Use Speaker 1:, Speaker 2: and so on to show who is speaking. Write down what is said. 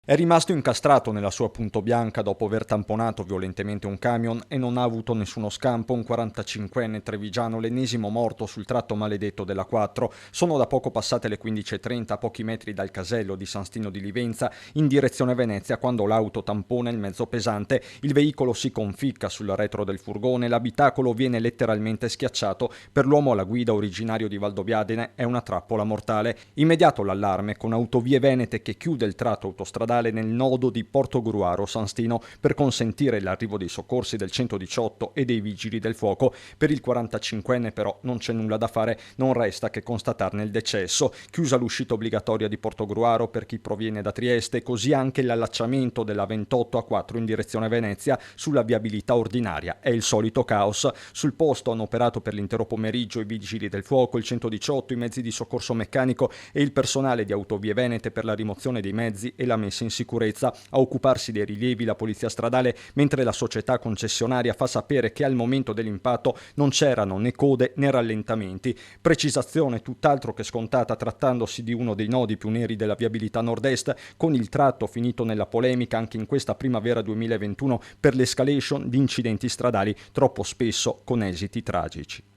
Speaker 1: È rimasto incastrato nella sua Punto Bianca dopo aver tamponato violentemente un camion e non ha avuto nessuno scampo un 45enne trevigiano, l'ennesimo morto sul tratto maledetto della 4. Sono da poco passate le 15:30 a pochi metri dal casello di San Stino di Livenza in direzione Venezia quando l'auto tampona il mezzo pesante. Il veicolo si conficca sul retro del furgone, l'abitacolo viene letteralmente schiacciato. Per l'uomo alla guida, originario di Valdobbiadene, è una trappola mortale. Immediato l'allarme con Autovie Venete che chiude il tratto autostradale nel nodo di Portogruaro San Stino per consentire l'arrivo dei soccorsi del 118 e dei vigili del fuoco. Per il 45enne però non c'è nulla da fare, non resta che constatarne il decesso. Chiusa l'uscita obbligatoria di Portogruaro per chi proviene da Trieste, così anche l'allacciamento della 28 a 4 in direzione Venezia sulla viabilità ordinaria. È il solito caos. Sul posto hanno operato per l'intero pomeriggio i vigili del fuoco, il 118, i mezzi di soccorso meccanico e il personale di Autovie Venete per la rimozione dei mezzi e la messa in sicurezza. A occuparsi dei rilievi la polizia stradale, mentre la società concessionaria fa sapere che al momento dell'impatto non c'erano né code né rallentamenti. Precisazione tutt'altro che scontata trattandosi di uno dei nodi più neri della viabilità nord-est, con il tratto finito nella polemica anche in questa primavera 2021 per l'escalation di incidenti stradali troppo spesso con esiti tragici.